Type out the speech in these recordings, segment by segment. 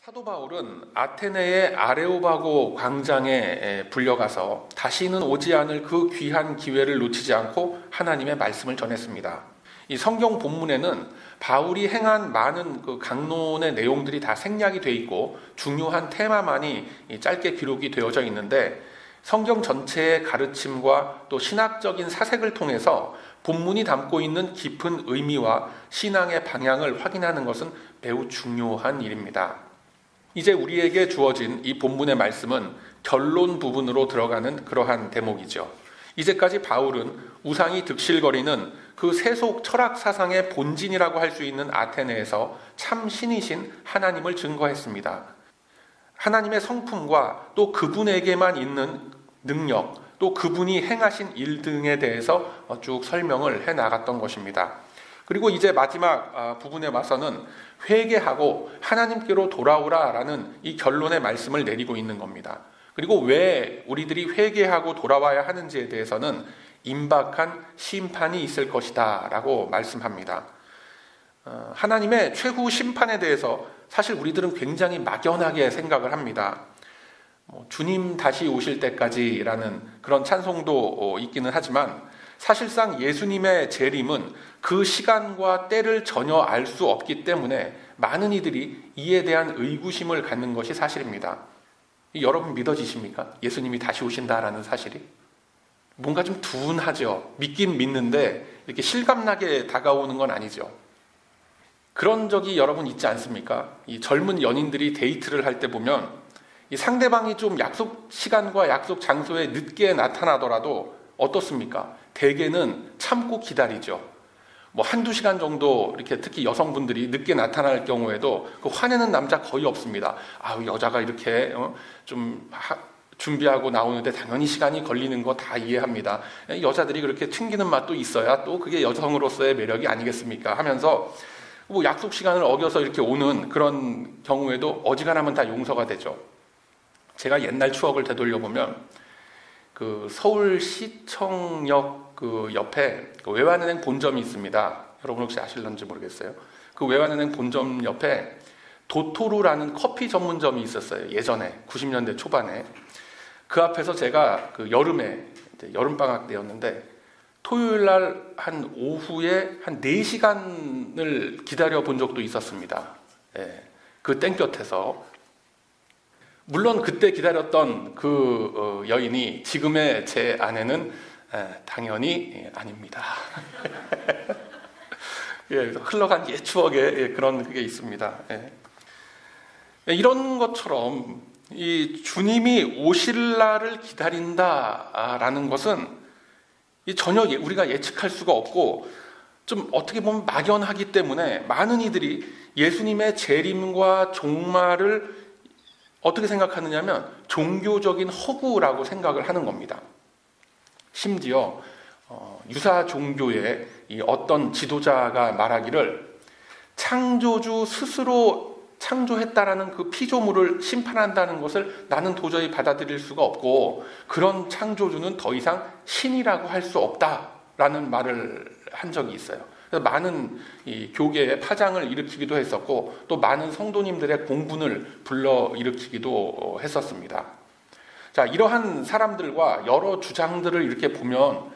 사도 바울은 아테네의 아레오바고 광장에 불려가서 다시는 오지 않을 그 귀한 기회를 놓치지 않고 하나님의 말씀을 전했습니다. 이 성경 본문에는 바울이 행한 많은 그 강론의 내용들이 다 생략이 돼 있고 중요한 테마만이 짧게 기록이 되어져 있는데, 성경 전체의 가르침과 또 신학적인 사색을 통해서 본문이 담고 있는 깊은 의미와 신앙의 방향을 확인하는 것은 매우 중요한 일입니다. 이제 우리에게 주어진 이 본문의 말씀은 결론 부분으로 들어가는 그러한 대목이죠. 이제까지 바울은 우상이 득실거리는 그 세속 철학 사상의 본진이라고 할 수 있는 아테네에서 참 신이신 하나님을 증거했습니다. 하나님의 성품과 또 그분에게만 있는 능력, 또 그분이 행하신 일 등에 대해서 쭉 설명을 해나갔던 것입니다. 그리고 이제 마지막 부분에 와서는 회개하고 하나님께로 돌아오라라는 이 결론의 말씀을 내리고 있는 겁니다. 그리고 왜 우리들이 회개하고 돌아와야 하는지에 대해서는 임박한 심판이 있을 것이다 라고 말씀합니다. 하나님의 최후 심판에 대해서 사실 우리들은 굉장히 막연하게 생각을 합니다. 주님 다시 오실 때까지라는 그런 찬송도 있기는 하지만, 사실상 예수님의 재림은 그 시간과 때를 전혀 알 수 없기 때문에 많은 이들이 이에 대한 의구심을 갖는 것이 사실입니다. 여러분 믿어지십니까? 예수님이 다시 오신다라는 사실이? 뭔가 좀 둔하죠. 믿긴 믿는데 이렇게 실감나게 다가오는 건 아니죠. 그런 적이 여러분 있지 않습니까? 이 젊은 연인들이 데이트를 할 때 보면 이 상대방이 좀 약속 시간과 약속 장소에 늦게 나타나더라도 어떻습니까? 대개는 참고 기다리죠. 한두 시간 정도 이렇게 특히 여성분들이 늦게 나타날 경우에도 그 화내는 남자 거의 없습니다. 여자가 이렇게 준비하고 나오는데 당연히 시간이 걸리는 거 다 이해합니다. 여자들이 그렇게 튕기는 맛도 있어야 또 그게 여성으로서의 매력이 아니겠습니까? 하면서 약속 시간을 어겨서 이렇게 오는 그런 경우에도 어지간하면 다 용서가 되죠. 제가 옛날 추억을 되돌려보면 그 서울시청역 그 옆에 그 외환은행 본점이 있습니다. 여러분 혹시 아실런지 모르겠어요. 그 외환은행 본점 옆에 도토루라는 커피 전문점이 있었어요. 예전에 90년대 초반에. 그 앞에서 제가 그 여름에 여름방학 때였는데 토요일 날 한 오후에 한 4시간을 기다려 본 적도 있었습니다. 그 땡볕에서. 물론 그때 기다렸던 그 여인이 지금의 제 아내는 당연히 아닙니다. 흘러간 옛 추억에 그런 그게 있습니다. 이런 것처럼 이 주님이 오실 날을 기다린다라는 것은 전혀 우리가 예측할 수가 없고 좀 어떻게 보면 막연하기 때문에 많은 이들이 예수님의 재림과 종말을 어떻게 생각하느냐면 종교적인 허구라고 생각을 하는 겁니다. 심지어 유사 종교의 어떤 지도자가 말하기를 창조주 스스로 창조했다라는 그 피조물을 심판한다는 것을 나는 도저히 받아들일 수가 없고, 그런 창조주는 더 이상 신이라고 할 수 없다라는 말을 한 적이 있어요. 그래서 많은 이 교계의 파장을 일으키기도 했었고, 또 많은 성도님들의 공분을 불러 일으키기도 했었습니다. 자, 이러한 사람들과 여러 주장들을 이렇게 보면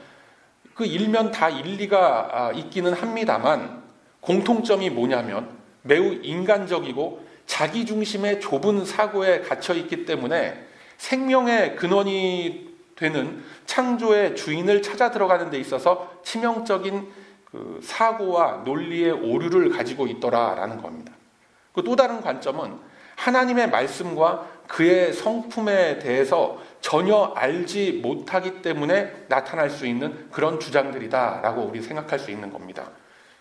그 일면 다 일리가 있기는 합니다만, 공통점이 뭐냐면 매우 인간적이고 자기중심의 좁은 사고에 갇혀있기 때문에 생명의 근원이 되는 창조의 주인을 찾아 들어가는 데 있어서 치명적인 그 사고와 논리의 오류를 가지고 있더라라는 겁니다. 그 또 다른 관점은 하나님의 말씀과 그의 성품에 대해서 전혀 알지 못하기 때문에 나타날 수 있는 그런 주장들이다라고 우리 생각할 수 있는 겁니다.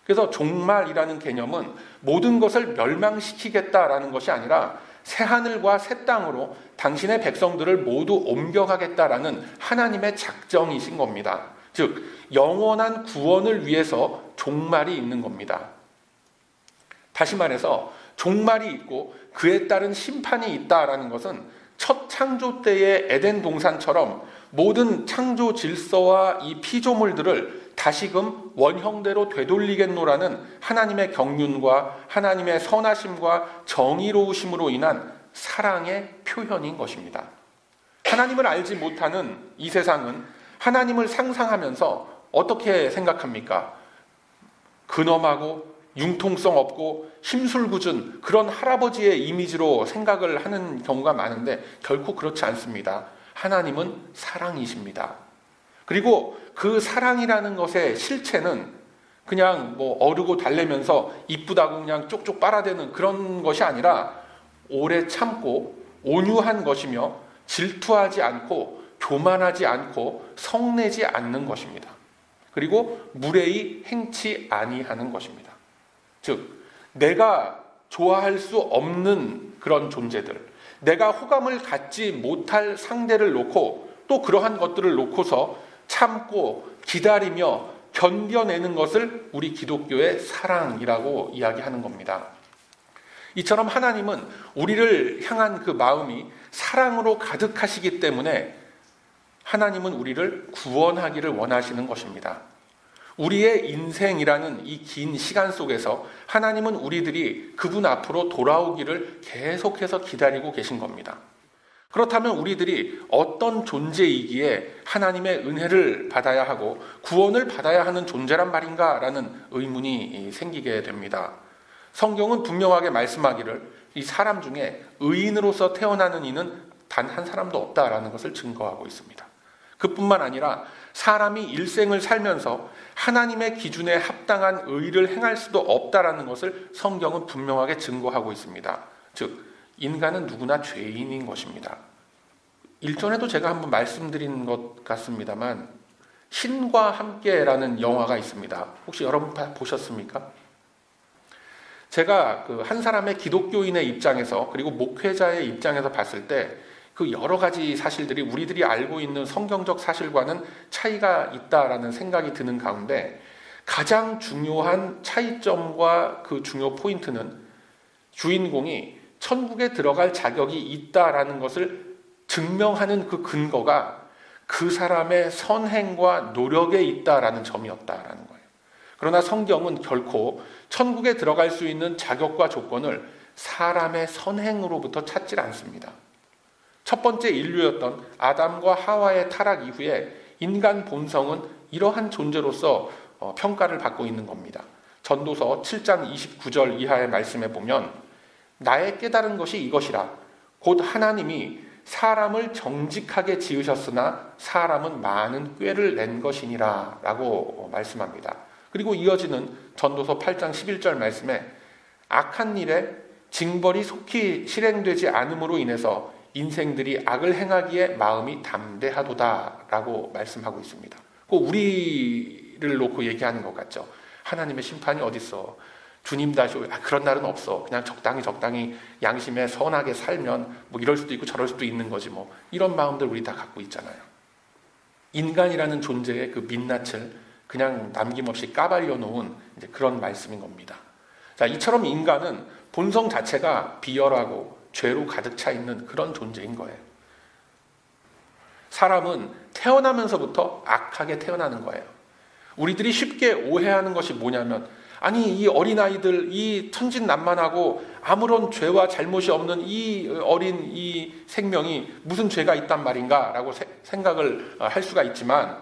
그래서 종말이라는 개념은 모든 것을 멸망시키겠다라는 것이 아니라 새하늘과 새 땅으로 당신의 백성들을 모두 옮겨가겠다라는 하나님의 작정이신 겁니다. 즉 영원한 구원을 위해서 종말이 있는 겁니다. 다시 말해서 종말이 있고 그에 따른 심판이 있다라는 것은 첫 창조 때의 에덴 동산처럼 모든 창조 질서와 이 피조물들을 다시금 원형대로 되돌리겠노라는 하나님의 경륜과 하나님의 선하심과 정의로우심으로 인한 사랑의 표현인 것입니다. 하나님을 알지 못하는 이 세상은 하나님을 상상하면서 어떻게 생각합니까? 근엄하고 융통성 없고 심술궂은 그런 할아버지의 이미지로 생각을 하는 경우가 많은데 결코 그렇지 않습니다. 하나님은 사랑이십니다. 그리고 그 사랑이라는 것의 실체는 그냥 어르고 달래면서 이쁘다고 그냥 쪽쪽 빨아대는 그런 것이 아니라 오래 참고 온유한 것이며 질투하지 않고 교만하지 않고 성내지 않는 것입니다. 그리고 무례히 행치 아니하는 것입니다. 즉 내가 좋아할 수 없는 그런 존재들, 내가 호감을 갖지 못할 상대를 놓고 또 그러한 것들을 놓고서 참고 기다리며 견뎌내는 것을 우리 기독교의 사랑이라고 이야기하는 겁니다. 이처럼 하나님은 우리를 향한 그 마음이 사랑으로 가득하시기 때문에 하나님은 우리를 구원하기를 원하시는 것입니다. 우리의 인생이라는 이 긴 시간 속에서 하나님은 우리들이 그분 앞으로 돌아오기를 계속해서 기다리고 계신 겁니다. 그렇다면 우리들이 어떤 존재이기에 하나님의 은혜를 받아야 하고 구원을 받아야 하는 존재란 말인가라는 의문이 생기게 됩니다. 성경은 분명하게 말씀하기를 이 사람 중에 의인으로서 태어나는 이는 단 한 사람도 없다라는 것을 증거하고 있습니다. 그뿐만 아니라 사람이 일생을 살면서 하나님의 기준에 합당한 의를 행할 수도 없다라는 것을 성경은 분명하게 증거하고 있습니다. 즉 인간은 누구나 죄인인 것입니다. 일전에도 제가 한번 말씀드린 것 같습니다만 신과 함께라는 영화가 있습니다. 혹시 여러분 보셨습니까? 제가 한 사람의 기독교인의 입장에서 그리고 목회자의 입장에서 봤을 때 그 여러 가지 사실들이 우리들이 알고 있는 성경적 사실과는 차이가 있다라는 생각이 드는 가운데 가장 중요한 차이점과 그 중요 포인트는 주인공이 천국에 들어갈 자격이 있다라는 것을 증명하는 그 근거가 그 사람의 선행과 노력에 있다라는 점이었다라는 거예요. 그러나 성경은 결코 천국에 들어갈 수 있는 자격과 조건을 사람의 선행으로부터 찾지 않습니다. 첫 번째 인류였던 아담과 하와의 타락 이후에 인간 본성은 이러한 존재로서 평가를 받고 있는 겁니다. 전도서 7장 29절 이하의 말씀에 보면 나의 깨달은 것이 이것이라 곧 하나님이 사람을 정직하게 지으셨으나 사람은 많은 꾀를 낸 것이니라 라고 말씀합니다. 그리고 이어지는 전도서 8장 11절 말씀에 악한 일에 징벌이 속히 실행되지 않음으로 인해서 인생들이 악을 행하기에 마음이 담대하도다 라고 말씀하고 있습니다. 우리를 놓고 얘기하는 것 같죠. 하나님의 심판이 어딨어. 주님 다시 그런 날은 없어. 그냥 적당히 양심에 선하게 살면 이럴 수도 있고 저럴 수도 있는 거지 이런 마음들 우리 다 갖고 있잖아요. 인간이라는 존재의 그 민낯을 그냥 남김없이 까발려 놓은 이제 그런 말씀인 겁니다. 자, 이처럼 인간은 본성 자체가 비열하고 죄로 가득 차 있는 그런 존재인 거예요. 사람은 태어나면서부터 악하게 태어나는 거예요. 우리들이 쉽게 오해하는 것이 뭐냐면 아니 이 어린아이들 이 천진난만하고 아무런 죄와 잘못이 없는 이 어린 이 생명이 무슨 죄가 있단 말인가 라고 생각을 할 수가 있지만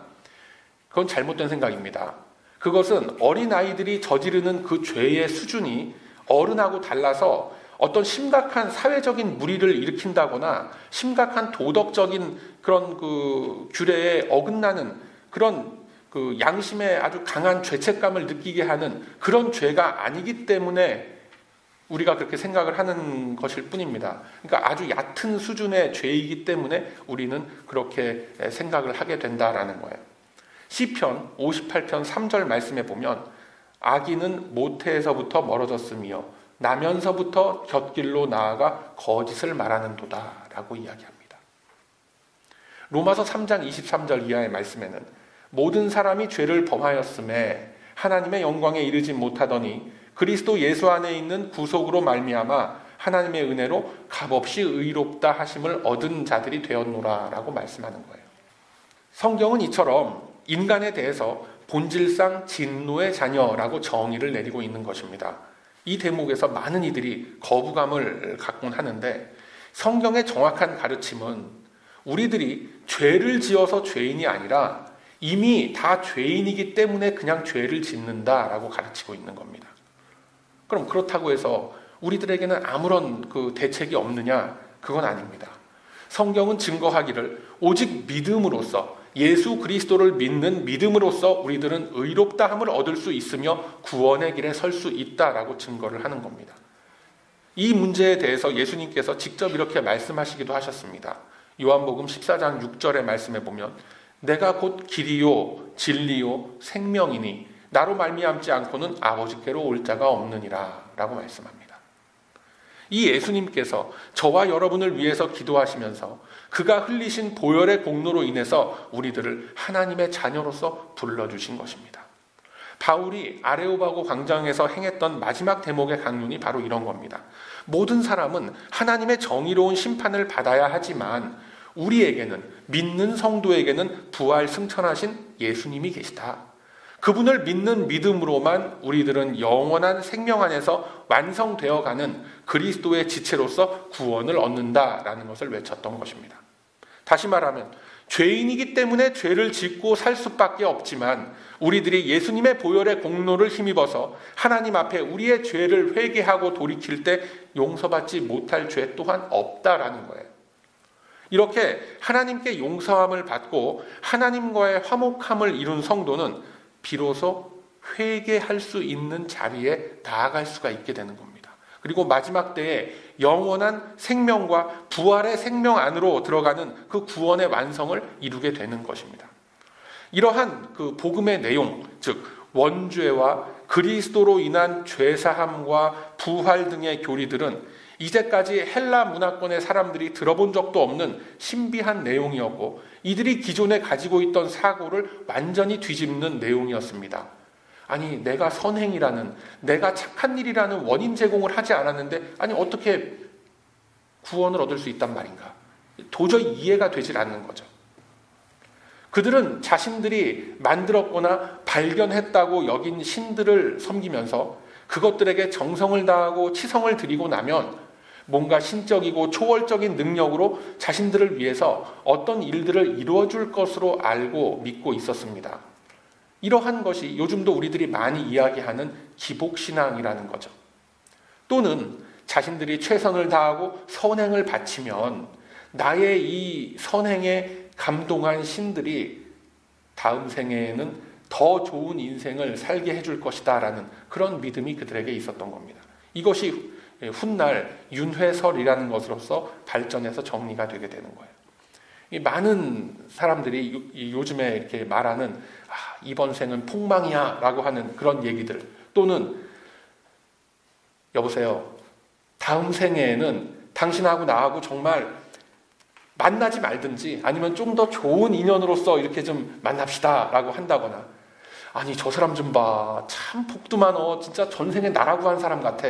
그건 잘못된 생각입니다. 그것은 어린아이들이 저지르는 그 죄의 수준이 어른하고 달라서 어떤 심각한 사회적인 물의를 일으킨다거나 심각한 도덕적인 그런 그 규례에 어긋나는 그런 그 양심에 아주 강한 죄책감을 느끼게 하는 그런 죄가 아니기 때문에 우리가 그렇게 생각을 하는 것일 뿐입니다. 그러니까 아주 얕은 수준의 죄이기 때문에 우리는 그렇게 생각을 하게 된다라는 거예요. 시편 58편 3절 말씀에 보면 악인은 모태에서부터 멀어졌으며 나면서부터 곁길로 나아가 거짓을 말하는도다 라고 이야기합니다. 로마서 3장 23절 이하의 말씀에는 모든 사람이 죄를 범하였음에 하나님의 영광에 이르지 못하더니 그리스도 예수 안에 있는 구속으로 말미암아 하나님의 은혜로 값없이 의롭다 하심을 얻은 자들이 되었노라 라고 말씀하는 거예요. 성경은 이처럼 인간에 대해서 본질상 진노의 자녀라고 정의를 내리고 있는 것입니다. 이 대목에서 많은 이들이 거부감을 갖곤 하는데, 성경의 정확한 가르침은 우리들이 죄를 지어서 죄인이 아니라 이미 다 죄인이기 때문에 그냥 죄를 짓는다라고 가르치고 있는 겁니다. 그럼 그렇다고 해서 우리들에게는 아무런 대책이 없느냐? 그건 아닙니다. 성경은 증거하기를 오직 믿음으로써, 예수 그리스도를 믿는 믿음으로써 우리들은 의롭다함을 얻을 수 있으며 구원의 길에 설 수 있다라고 증거를 하는 겁니다. 이 문제에 대해서 예수님께서 직접 이렇게 말씀하시기도 하셨습니다. 요한복음 14장 6절의 말씀에 보면 내가 곧 길이요 진리요 생명이니 나로 말미암지 않고는 아버지께로 올 자가 없느니라 라고 말씀합니다. 이 예수님께서 저와 여러분을 위해서 기도하시면서 그가 흘리신 보혈의 공로로 인해서 우리들을 하나님의 자녀로서 불러주신 것입니다. 바울이 아레오바고 광장에서 행했던 마지막 대목의 강론이 바로 이런 겁니다. 모든 사람은 하나님의 정의로운 심판을 받아야 하지만 우리에게는, 믿는 성도에게는 부활 승천하신 예수님이 계시다. 그분을 믿는 믿음으로만 우리들은 영원한 생명 안에서 완성되어가는 그리스도의 지체로서 구원을 얻는다라는 것을 외쳤던 것입니다. 다시 말하면 죄인이기 때문에 죄를 짓고 살 수밖에 없지만 우리들이 예수님의 보혈의 공로를 힘입어서 하나님 앞에 우리의 죄를 회개하고 돌이킬 때 용서받지 못할 죄 또한 없다라는 거예요. 이렇게 하나님께 용서함을 받고 하나님과의 화목함을 이룬 성도는 비로소 회개할 수 있는 자리에 나아갈 수가 있게 되는 겁니다. 그리고 마지막 때에 영원한 생명과 부활의 생명 안으로 들어가는 그 구원의 완성을 이루게 되는 것입니다. 이러한 복음의 내용, 즉 원죄와 그리스도로 인한 죄사함과 부활 등의 교리들은 이제까지 헬라 문화권의 사람들이 들어본 적도 없는 신비한 내용이었고 이들이 기존에 가지고 있던 사고를 완전히 뒤집는 내용이었습니다. 아니, 내가 선행이라는, 내가 착한 일이라는 원인 제공을 하지 않았는데 아니 어떻게 구원을 얻을 수 있단 말인가? 도저히 이해가 되질 않는 거죠. 그들은 자신들이 만들었거나 발견했다고 여긴 신들을 섬기면서 그것들에게 정성을 다하고 치성을 드리고 나면 뭔가 신적이고 초월적인 능력으로 자신들을 위해서 어떤 일들을 이루어줄 것으로 알고 믿고 있었습니다. 이러한 것이 요즘도 우리들이 많이 이야기하는 기복신앙이라는 거죠. 또는 자신들이 최선을 다하고 선행을 바치면 나의 이 선행에 감동한 신들이 다음 생에는 더 좋은 인생을 살게 해줄 것이다 라는 그런 믿음이 그들에게 있었던 겁니다. 이것이 훗날 윤회설이라는 것으로서 발전해서 정리가 되게 되는 거예요. 많은 사람들이 요즘에 이렇게 말하는 이번 생은 폭망이야 라고 하는 그런 얘기들, 또는 여보세요, 다음 생에는 당신하고 나하고 정말 만나지 말든지 아니면 좀 더 좋은 인연으로서 이렇게 좀 만납시다 라고 한다거나, 아니 저 사람 좀 봐, 참 복도 많어, 진짜 전생에 나라고 한 사람 같아,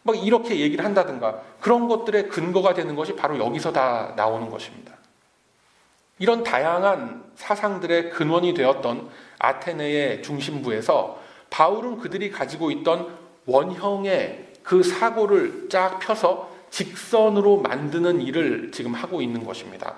막 이렇게 얘기를 한다든가, 그런 것들의 근거가 되는 것이 바로 여기서 다 나오는 것입니다. 이런 다양한 사상들의 근원이 되었던 아테네의 중심부에서 바울은 그들이 가지고 있던 원형의 그 사고를 쫙 펴서 직선으로 만드는 일을 지금 하고 있는 것입니다.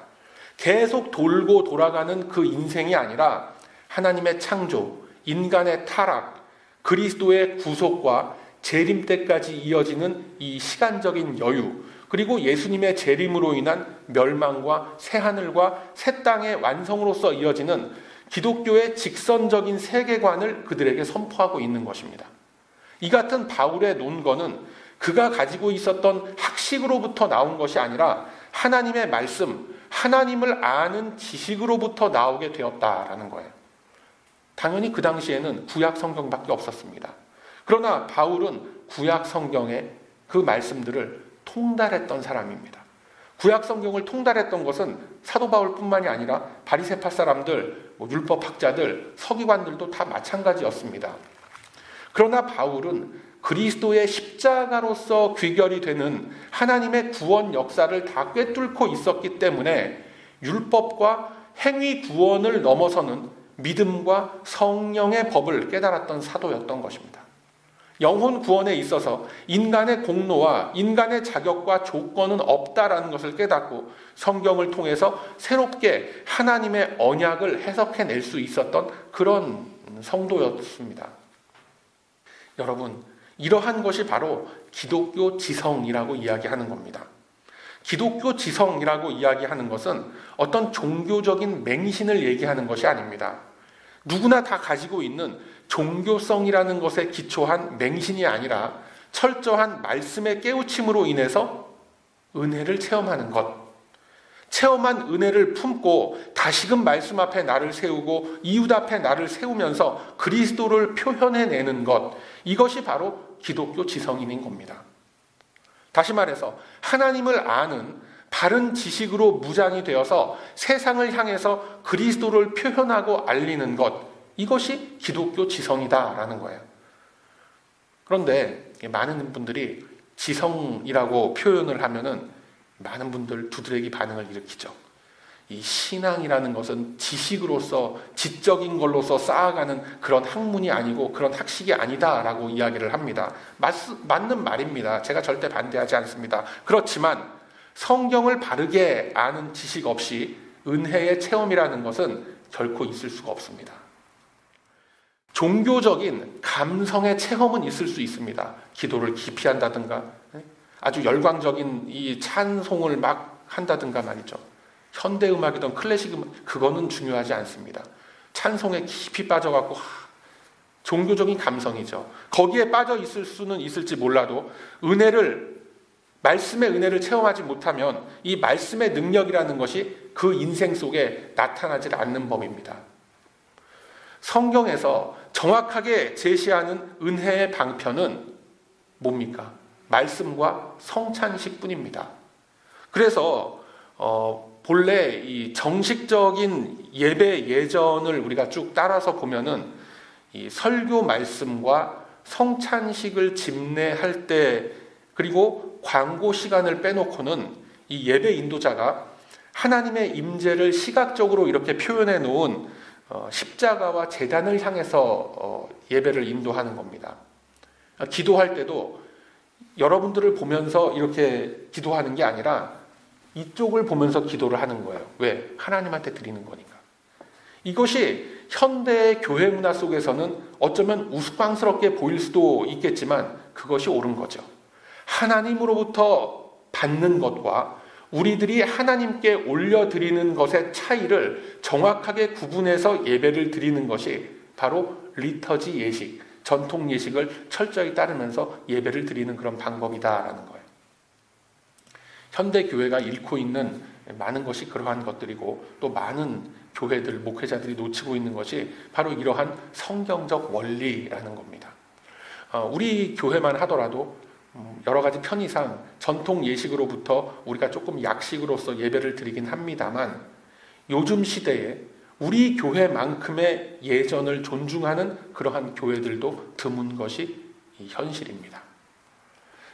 계속 돌고 돌아가는 그 인생이 아니라 하나님의 창조, 인간의 타락, 그리스도의 구속과 재림 때까지 이어지는 이 시간적인 여유, 그리고 예수님의 재림으로 인한 멸망과 새하늘과 새 땅의 완성으로서 이어지는 기독교의 직선적인 세계관을 그들에게 선포하고 있는 것입니다. 이 같은 바울의 논거는 그가 가지고 있었던 학식으로부터 나온 것이 아니라 하나님의 말씀, 하나님을 아는 지식으로부터 나오게 되었다라는 거예요. 당연히 그 당시에는 구약 성경밖에 없었습니다. 그러나 바울은 구약 성경의 그 말씀들을 통달했던 사람입니다. 구약 성경을 통달했던 것은 사도 바울뿐만이 아니라 바리새파 사람들, 율법학자들, 서기관들도 다 마찬가지였습니다. 그러나 바울은 그리스도의 십자가로서 귀결이 되는 하나님의 구원 역사를 다 꿰뚫고 있었기 때문에 율법과 행위 구원을 넘어서는 믿음과 성령의 법을 깨달았던 사도였던 것입니다. 영혼 구원에 있어서 인간의 공로와 인간의 자격과 조건은 없다라는 것을 깨닫고 성경을 통해서 새롭게 하나님의 언약을 해석해낼 수 있었던 그런 성도였습니다. 여러분, 이러한 것이 바로 기독교 지성이라고 이야기하는 겁니다. 기독교 지성이라고 이야기하는 것은 어떤 종교적인 맹신을 얘기하는 것이 아닙니다. 누구나 다 가지고 있는 종교성이라는 것에 기초한 맹신이 아니라 철저한 말씀의 깨우침으로 인해서 은혜를 체험하는 것. 체험한 은혜를 품고 다시금 말씀 앞에 나를 세우고 이웃 앞에 나를 세우면서 그리스도를 표현해내는 것. 이것이 바로 기독교 지성인인 겁니다. 다시 말해서 하나님을 아는 바른 지식으로 무장이 되어서 세상을 향해서 그리스도를 표현하고 알리는 것, 이것이 기독교 지성이다라는 거예요. 그런데 많은 분들이 지성이라고 표현을 하면은 많은 분들 두드러기 반응을 일으키죠. 이 신앙이라는 것은 지식으로서 지적인 걸로서 쌓아가는 그런 학문이 아니고 그런 학식이 아니다라고 이야기를 합니다. 맞는 말입니다. 제가 절대 반대하지 않습니다. 그렇지만 성경을 바르게 아는 지식 없이 은혜의 체험이라는 것은 결코 있을 수가 없습니다. 종교적인 감성의 체험은 있을 수 있습니다. 기도를 깊이 한다든가 아주 열광적인 이 찬송을 막 한다든가 말이죠. 현대음악이든 클래식 음악, 그거는 중요하지 않습니다. 찬송에 깊이 빠져갖고 종교적인 감성이죠. 거기에 빠져 있을 수는 있을지 몰라도 말씀의 은혜를 체험하지 못하면 이 말씀의 능력이라는 것이 그 인생 속에 나타나지 않는 법입니다. 성경에서 정확하게 제시하는 은혜의 방편은 뭡니까? 말씀과 성찬식뿐입니다. 그래서 본래 이 정식적인 예배 예전을 우리가 쭉 따라서 보면은 이 설교 말씀과 성찬식을 집례할 때 그리고 광고 시간을 빼놓고는 이 예배 인도자가 하나님의 임재를 시각적으로 이렇게 표현해 놓은 십자가와 제단을 향해서 예배를 인도하는 겁니다. 기도할 때도 여러분들을 보면서 이렇게 기도하는 게 아니라 이쪽을 보면서 기도를 하는 거예요. 왜? 하나님한테 드리는 거니까. 이것이 현대의 교회 문화 속에서는 어쩌면 우스꽝스럽게 보일 수도 있겠지만 그것이 옳은 거죠. 하나님으로부터 받는 것과 우리들이 하나님께 올려드리는 것의 차이를 정확하게 구분해서 예배를 드리는 것이 바로 리터지 예식, 전통 예식을 철저히 따르면서 예배를 드리는 그런 방법이다라는 거예요. 현대 교회가 잃고 있는 많은 것이 그러한 것들이고 또 많은 교회들, 목회자들이 놓치고 있는 것이 바로 이러한 성경적 원리라는 겁니다. 우리 교회만 하더라도 여러 가지 편의상 전통 예식으로부터 우리가 조금 약식으로서 예배를 드리긴 합니다만 요즘 시대에 우리 교회만큼의 예전을 존중하는 그러한 교회들도 드문 것이 현실입니다.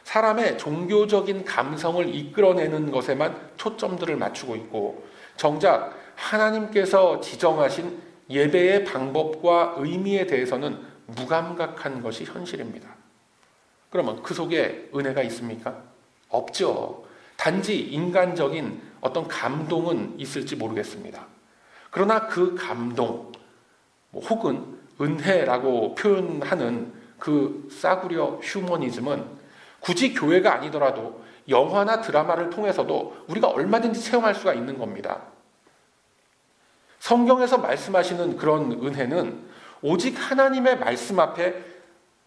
사람의 종교적인 감성을 이끌어내는 것에만 초점들을 맞추고 있고 정작 하나님께서 지정하신 예배의 방법과 의미에 대해서는 무감각한 것이 현실입니다. 그러면 그 속에 은혜가 있습니까? 없죠. 단지 인간적인 어떤 감동은 있을지 모르겠습니다. 그러나 그 감동 혹은 은혜라고 표현하는 그 싸구려 휴머니즘은 굳이 교회가 아니더라도 영화나 드라마를 통해서도 우리가 얼마든지 체험할 수가 있는 겁니다. 성경에서 말씀하시는 그런 은혜는 오직 하나님의 말씀 앞에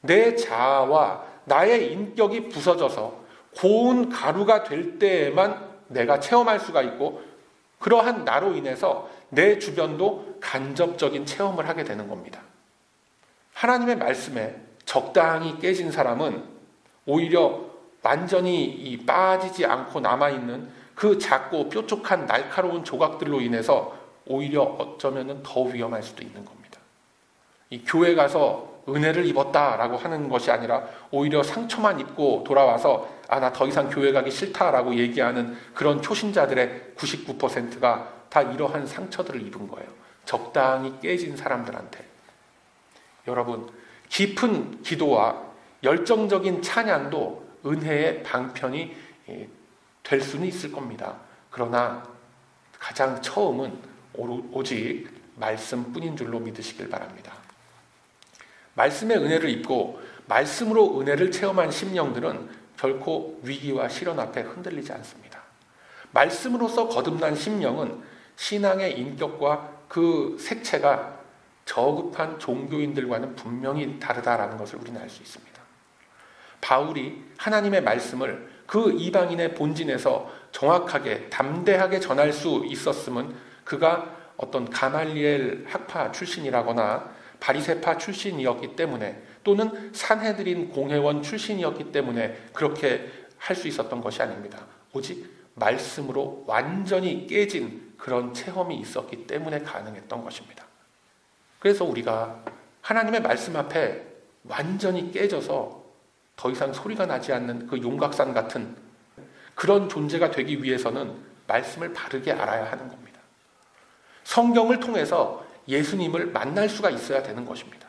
내 자아와 나의 인격이 부서져서 고운 가루가 될 때에만 내가 체험할 수가 있고 그러한 나로 인해서 내 주변도 간접적인 체험을 하게 되는 겁니다. 하나님의 말씀에 적당히 깨진 사람은 오히려 완전히 빠지지 않고 남아있는 그 작고 뾰족한 날카로운 조각들로 인해서 오히려 어쩌면 더 위험할 수도 있는 겁니다. 이 교회 가서 은혜를 입었다라고 하는 것이 아니라 오히려 상처만 입고 돌아와서 나 더 이상 교회 가기 싫다라고 얘기하는 그런 초신자들의 99%가 다 이러한 상처들을 입은 거예요. 적당히 깨진 사람들한테. 여러분, 깊은 기도와 열정적인 찬양도 은혜의 방편이 될 수는 있을 겁니다. 그러나 가장 처음은 오직 말씀뿐인 줄로 믿으시길 바랍니다. 말씀의 은혜를 입고 말씀으로 은혜를 체험한 심령들은 결코 위기와 시련 앞에 흔들리지 않습니다. 말씀으로서 거듭난 심령은 신앙의 인격과 그 색채가 저급한 종교인들과는 분명히 다르다라는 것을 우리는 알 수 있습니다. 바울이 하나님의 말씀을 그 이방인의 본진에서 정확하게 담대하게 전할 수 있었음은 그가 어떤 가말리엘 학파 출신이라거나 바리새파 출신이었기 때문에, 또는 산헤드린 공회원 출신이었기 때문에 그렇게 할 수 있었던 것이 아닙니다. 오직 말씀으로 완전히 깨진 그런 체험이 있었기 때문에 가능했던 것입니다. 그래서 우리가 하나님의 말씀 앞에 완전히 깨져서 더 이상 소리가 나지 않는 그 용각산 같은 그런 존재가 되기 위해서는 말씀을 바르게 알아야 하는 겁니다. 성경을 통해서 예수님을 만날 수가 있어야 되는 것입니다.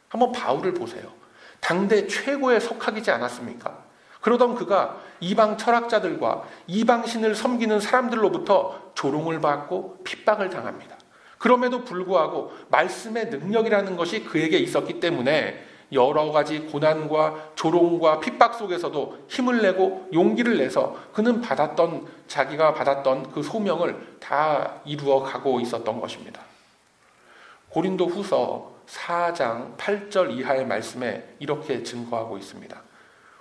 한번 바울을 보세요. 당대 최고의 석학이지 않았습니까? 그러던 그가 이방 철학자들과 이방신을 섬기는 사람들로부터 조롱을 받고 핍박을 당합니다. 그럼에도 불구하고 말씀의 능력이라는 것이 그에게 있었기 때문에 여러 가지 고난과 조롱과 핍박 속에서도 힘을 내고 용기를 내서 그는 자기가 받았던 그 소명을 다 이루어 가고 있었던 것입니다. 고린도 후서 4장 8절 이하의 말씀에 이렇게 증거하고 있습니다.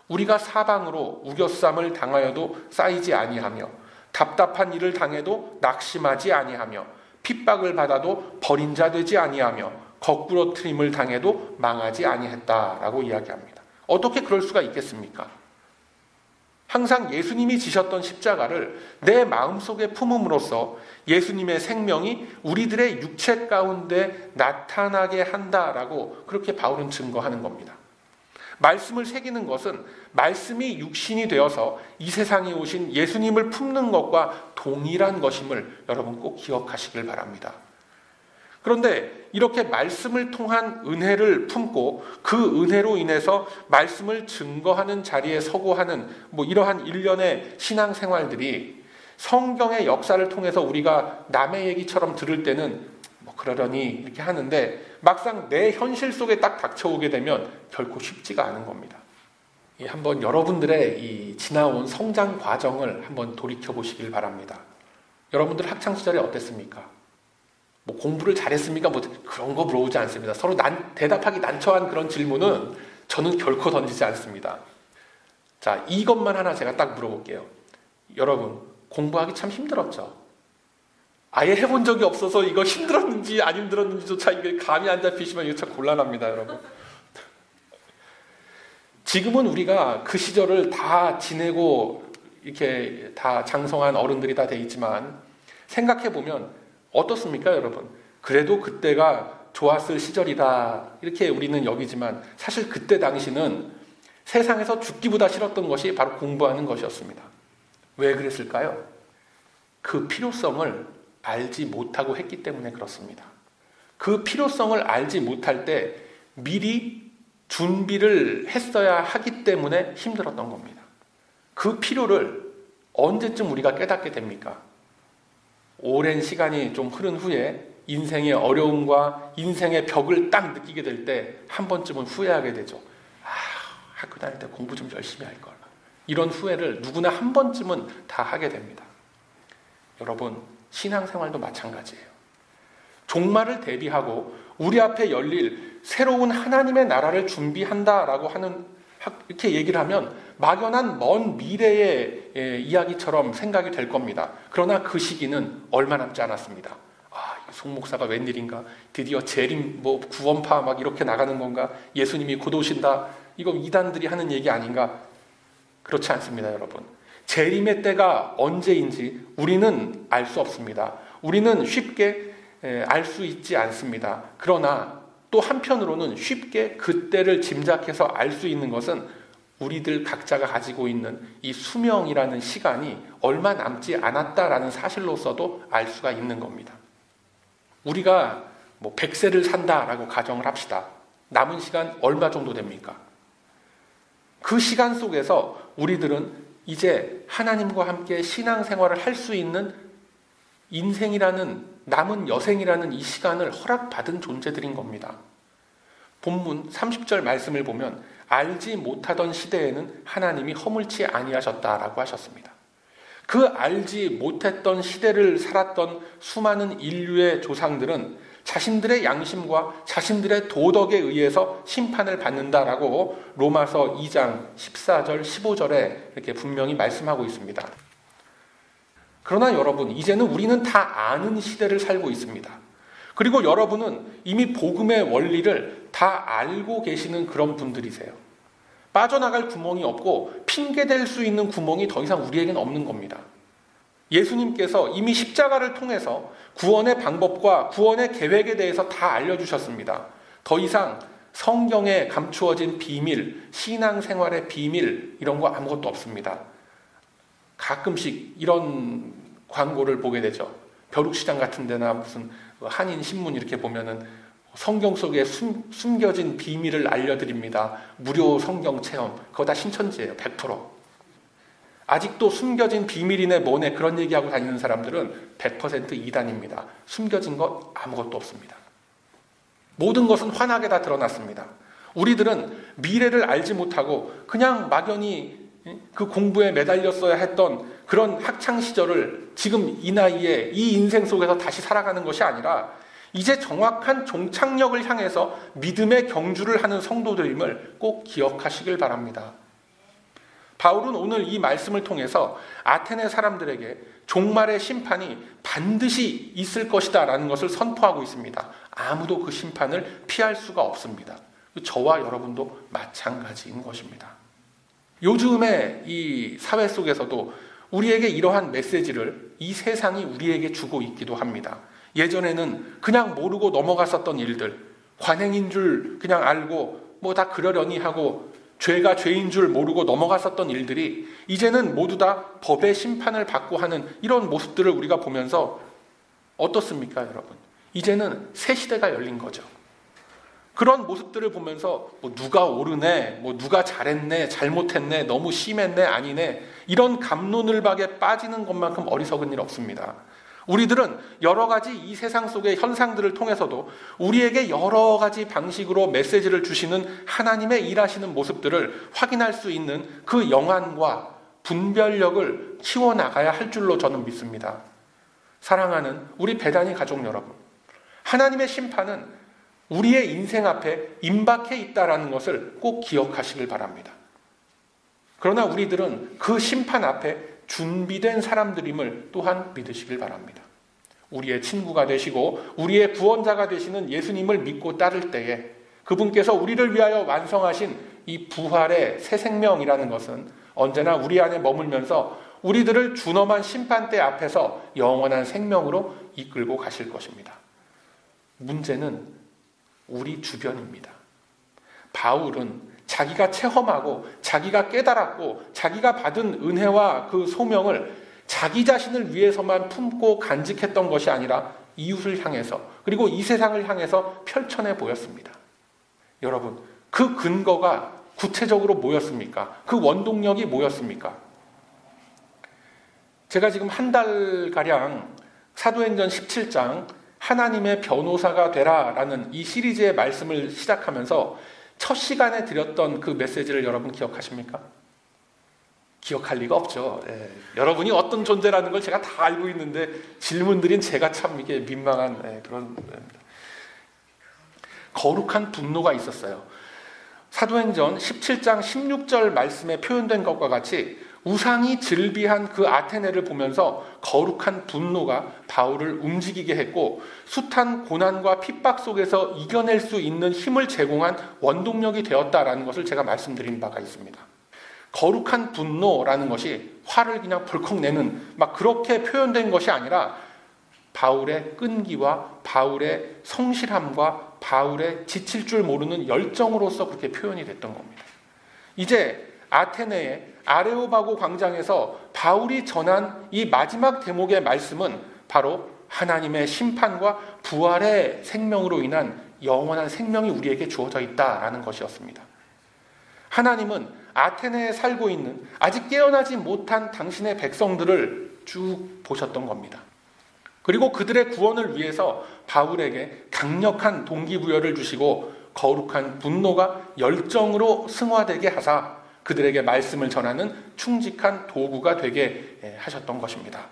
우리가 사방으로 우겨쌈을 당하여도 쌓이지 아니하며 답답한 일을 당해도 낙심하지 아니하며 핍박을 받아도 버린 자 되지 아니하며 거꾸로 트림을 당해도 망하지 아니했다라고 이야기합니다. 어떻게 그럴 수가 있겠습니까? 항상 예수님이 지셨던 십자가를 내 마음속에 품음으로써 예수님의 생명이 우리들의 육체 가운데 나타나게 한다라고 그렇게 바울은 증거하는 겁니다. 말씀을 새기는 것은 말씀이 육신이 되어서 이 세상에 오신 예수님을 품는 것과 동일한 것임을 여러분 꼭 기억하시길 바랍니다. 그런데 이렇게 말씀을 통한 은혜를 품고 그 은혜로 인해서 말씀을 증거하는 자리에 서고 하는 이러한 일련의 신앙생활들이 성경의 역사를 통해서 우리가 남의 얘기처럼 들을 때는 그러려니 이렇게 하는데 막상 내 현실 속에 딱 닥쳐오게 되면 결코 쉽지가 않은 겁니다. 한번 여러분들의 이 지나온 성장 과정을 한번 돌이켜 보시길 바랍니다. 여러분들 학창 시절에 어땠습니까? 공부를 잘했습니까? 그런 거 물어보지 않습니다. 서로 대답하기 난처한 그런 질문은 저는 결코 던지지 않습니다. 자, 이것만 하나 제가 딱 물어볼게요. 여러분, 공부하기 참 힘들었죠? 아예 해본 적이 없어서 이거 힘들었는지 안 힘들었는지조차 이게 감이 안 잡히시면 이거 참 곤란합니다, 여러분. 지금은 우리가 그 시절을 다 지내고 이렇게 다 장성한 어른들이 다 돼 있지만 생각해보면 어떻습니까, 여러분? 그래도 그때가 좋았을 시절이다 이렇게 우리는 여기지만 사실 그때 당시는 세상에서 죽기보다 싫었던 것이 바로 공부하는 것이었습니다. 왜 그랬을까요? 그 필요성을 알지 못하고 했기 때문에 그렇습니다. 그 필요성을 알지 못할 때 미리 준비를 했어야 하기 때문에 힘들었던 겁니다. 그 필요를 언제쯤 우리가 깨닫게 됩니까? 오랜 시간이 좀 흐른 후에 인생의 어려움과 인생의 벽을 딱 느끼게 될 때 한 번쯤은 후회하게 되죠. 학교 다닐 때 공부 좀 열심히 할 걸. 이런 후회를 누구나 한 번쯤은 다 하게 됩니다. 여러분, 신앙생활도 마찬가지예요. 종말을 대비하고 우리 앞에 열릴 새로운 하나님의 나라를 준비한다라고 이렇게 얘기를 하면 막연한 먼 미래의 이야기처럼 생각이 될 겁니다. 그러나 그 시기는 얼마 남지 않았습니다. 송 목사가 웬일인가? 드디어 재림, 구원파 이렇게 나가는 건가? 예수님이 곧 오신다. 이거 이단들이 하는 얘기 아닌가? 그렇지 않습니다, 여러분. 재림의 때가 언제인지 우리는 알 수 없습니다. 우리는 쉽게 알 수 있지 않습니다. 그러나 또 한편으로는 쉽게 그때를 짐작해서 알 수 있는 것은 우리들 각자가 가지고 있는 이 수명이라는 시간이 얼마 남지 않았다라는 사실로서도 알 수가 있는 겁니다. 우리가 100세를 산다라고 가정을 합시다. 남은 시간 얼마 정도 됩니까? 그 시간 속에서 우리들은 이제 하나님과 함께 신앙생활을 할 수 있는 인생이라는, 남은 여생이라는 이 시간을 허락받은 존재들인 겁니다. 본문 30절 말씀을 보면 알지 못하던 시대에는 하나님이 허물치 아니하셨다라고 하셨습니다. 그 알지 못했던 시대를 살았던 수많은 인류의 조상들은 자신들의 양심과 자신들의 도덕에 의해서 심판을 받는다라고 로마서 2장 14절 15절에 이렇게 분명히 말씀하고 있습니다. 그러나 여러분, 이제는 우리는 다 아는 시대를 살고 있습니다. 그리고 여러분은 이미 복음의 원리를 다 알고 계시는 그런 분들이세요. 빠져나갈 구멍이 없고 핑계댈 수 있는 구멍이 더 이상 우리에게는 없는 겁니다. 예수님께서 이미 십자가를 통해서 구원의 방법과 구원의 계획에 대해서 다 알려주셨습니다. 더 이상 성경에 감추어진 비밀, 신앙생활의 비밀 이런 거 아무것도 없습니다. 가끔씩 이런 광고를 보게 되죠. 벼룩시장 같은 데나 무슨 한인신문 이렇게 보면은 성경 속에 숨겨진 비밀을 알려드립니다. 무료 성경 체험. 그거 다 신천지예요. 100%. 아직도 숨겨진 비밀이네 뭐네 그런 얘기하고 다니는 사람들은 100% 이단입니다. 숨겨진 것 아무것도 없습니다. 모든 것은 환하게 다 드러났습니다. 우리들은 미래를 알지 못하고 그냥 막연히 그 공부에 매달렸어야 했던 그런 학창시절을 지금 이 나이에 이 인생 속에서 다시 살아가는 것이 아니라 이제 정확한 종착역을 향해서 믿음의 경주를 하는 성도들임을 꼭 기억하시길 바랍니다. 바울은 오늘 이 말씀을 통해서 아테네 사람들에게 종말의 심판이 반드시 있을 것이다 라는 것을 선포하고 있습니다. 아무도 그 심판을 피할 수가 없습니다. 저와 여러분도 마찬가지인 것입니다. 요즘의 이 사회 속에서도 우리에게 이러한 메시지를 이 세상이 우리에게 주고 있기도 합니다. 예전에는 그냥 모르고 넘어갔었던 일들, 관행인 줄 그냥 알고 뭐 다 그러려니 하고 죄가 죄인 줄 모르고 넘어갔었던 일들이 이제는 모두 다 법의 심판을 받고 하는 이런 모습들을 우리가 보면서 어떻습니까, 여러분? 이제는 새 시대가 열린 거죠. 그런 모습들을 보면서 뭐 누가 옳으네, 뭐 누가 잘했네, 잘못했네, 너무 심했네, 아니네 이런 갑론을박에 빠지는 것만큼 어리석은 일 없습니다. 우리들은 여러 가지 이 세상 속의 현상들을 통해서도 우리에게 여러 가지 방식으로 메시지를 주시는 하나님의 일하시는 모습들을 확인할 수 있는 그 영안과 분별력을 키워나가야 할 줄로 저는 믿습니다. 사랑하는 우리 배단위 가족 여러분, 하나님의 심판은 우리의 인생 앞에 임박해 있다는 것을 꼭 기억하시길 바랍니다. 그러나 우리들은 그 심판 앞에 준비된 사람들임을 또한 믿으시길 바랍니다. 우리의 친구가 되시고 우리의 구원자가 되시는 예수님을 믿고 따를 때에 그분께서 우리를 위하여 완성하신 이 부활의 새 생명이라는 것은 언제나 우리 안에 머물면서 우리들을 준엄한 심판대 앞에서 영원한 생명으로 이끌고 가실 것입니다. 문제는 우리 주변입니다. 바울은 자기가 체험하고 자기가 깨달았고 자기가 받은 은혜와 그 소명을 자기 자신을 위해서만 품고 간직했던 것이 아니라 이웃을 향해서 그리고 이 세상을 향해서 펼쳐내 보였습니다. 여러분, 그 근거가 구체적으로 뭐였습니까? 그 원동력이 뭐였습니까? 제가 지금 한 달가량 사도행전 17장 하나님의 변호사가 되라라는 이 시리즈의 말씀을 시작하면서 첫 시간에 드렸던 그 메시지를 여러분 기억하십니까? 기억할 리가 없죠. 여러분이 어떤 존재라는 걸 제가 다 알고 있는데 질문드린 제가 참 이게 민망한 그런 거룩한 분노가 있었어요. 사도행전 17장 16절 말씀에 표현된 것과 같이 우상이 즐비한 그 아테네를 보면서 거룩한 분노가 바울을 움직이게 했고 숱한 고난과 핍박 속에서 이겨낼 수 있는 힘을 제공한 원동력이 되었다라는 것을 제가 말씀드린 바가 있습니다. 거룩한 분노라는 것이 화를 그냥 벌컥 내는 막 그렇게 표현된 것이 아니라 바울의 끈기와 바울의 성실함과 바울의 지칠 줄 모르는 열정으로서 그렇게 표현이 됐던 겁니다. 이제 아테네의 아레오바고 광장에서 바울이 전한 이 마지막 대목의 말씀은 바로 하나님의 심판과 부활의 생명으로 인한 영원한 생명이 우리에게 주어져 있다라는 것이었습니다. 하나님은 아테네에 살고 있는 아직 깨어나지 못한 당신의 백성들을 쭉 보셨던 겁니다. 그리고 그들의 구원을 위해서 바울에게 강력한 동기부여를 주시고 거룩한 분노가 열정으로 승화되게 하사 그들에게 말씀을 전하는 충직한 도구가 되게 하셨던 것입니다.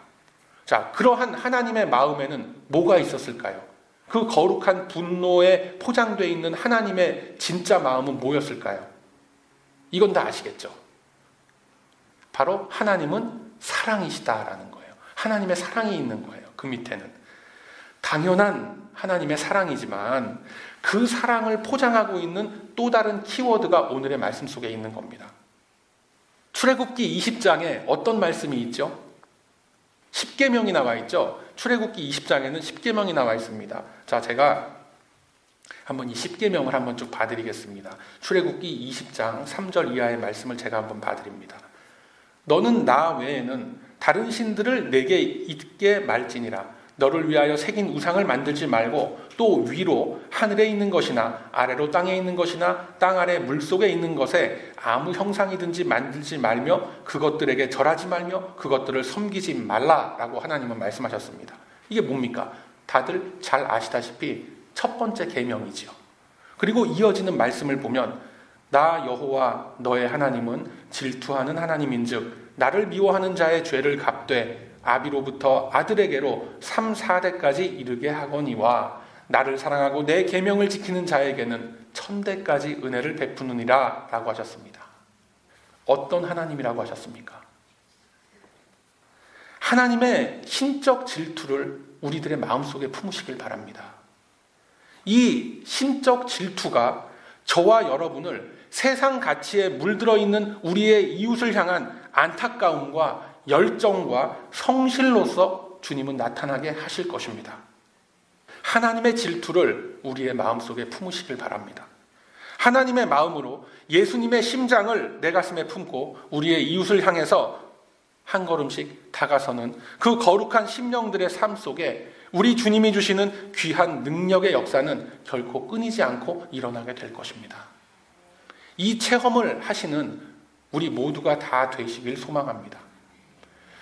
자, 그러한 하나님의 마음에는 뭐가 있었을까요? 그 거룩한 분노에 포장되어 있는 하나님의 진짜 마음은 뭐였을까요? 이건 다 아시겠죠? 바로 하나님은 사랑이시다라는 거예요. 하나님의 사랑이 있는 거예요. 그 밑에는. 당연한 하나님의 사랑이지만 그 사랑을 포장하고 있는 또 다른 키워드가 오늘의 말씀 속에 있는 겁니다. 출애굽기 20장에 어떤 말씀이 있죠? 10계명이 나와 있죠? 출애굽기 20장에는 10계명이 나와 있습니다. 자, 제가 한번 이 10계명을 한번 쭉 봐드리겠습니다. 출애굽기 20장 3절 이하의 말씀을 제가 한번 봐드립니다. 너는 나 외에는 다른 신들을 내게 있게 말지니라. 너를 위하여 새긴 우상을 만들지 말고 또 위로 하늘에 있는 것이나 아래로 땅에 있는 것이나 땅 아래 물속에 있는 것에 아무 형상이든지 만들지 말며 그것들에게 절하지 말며 그것들을 섬기지 말라라고 하나님은 말씀하셨습니다. 이게 뭡니까? 다들 잘 아시다시피 첫 번째 계명이지요. 그리고 이어지는 말씀을 보면 나 여호와 너의 하나님은 질투하는 하나님인즉 나를 미워하는 자의 죄를 갚되 아비로부터 아들에게로 3, 4대까지 이르게 하거니와 나를 사랑하고 내 계명을 지키는 자에게는 1000대까지 은혜를 베푸느니라 라고 하셨습니다. 어떤 하나님이라고 하셨습니까? 하나님의 신적 질투를 우리들의 마음속에 품으시길 바랍니다. 이 신적 질투가 저와 여러분을 세상 가치에 물들어 있는 우리의 이웃을 향한 안타까움과 열정과 성실로서 주님은 나타나게 하실 것입니다. 하나님의 질투를 우리의 마음속에 품으시길 바랍니다. 하나님의 마음으로 예수님의 심장을 내 가슴에 품고 우리의 이웃을 향해서 한 걸음씩 다가서는 그 거룩한 심령들의 삶 속에 우리 주님이 주시는 귀한 능력의 역사는 결코 끊이지 않고 일어나게 될 것입니다. 이 체험을 하시는 우리 모두가 다 되시길 소망합니다.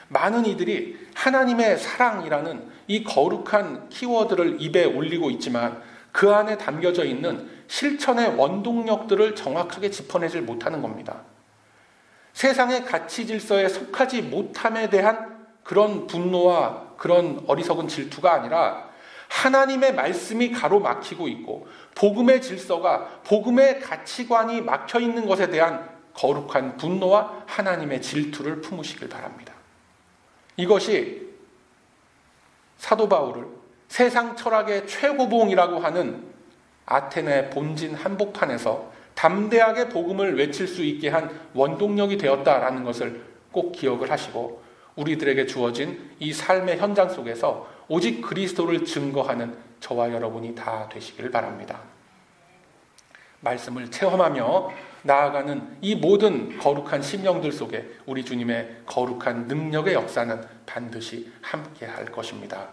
많은 이들이 하나님의 사랑이라는 이 거룩한 키워드를 입에 올리고 있지만 그 안에 담겨져 있는 실천의 원동력들을 정확하게 짚어내질 못하는 겁니다. 세상의 가치 질서에 속하지 못함에 대한 그런 분노와 그런 어리석은 질투가 아니라 하나님의 말씀이 가로막히고 있고 복음의 질서가 복음의 가치관이 막혀 있는 것에 대한 거룩한 분노와 하나님의 질투를 품으시길 바랍니다. 이것이 사도 바울을 세상 철학의 최고봉이라고 하는 아테네 본진 한복판에서 담대하게 복음을 외칠 수 있게 한 원동력이 되었다라는 것을 꼭 기억을 하시고 우리들에게 주어진 이 삶의 현장 속에서 오직 그리스도를 증거하는 저와 여러분이 다 되시길 바랍니다. 말씀을 체험하며 나아가는 이 모든 거룩한 심령들 속에 우리 주님의 거룩한 능력의 역사는 반드시 함께 할 것입니다.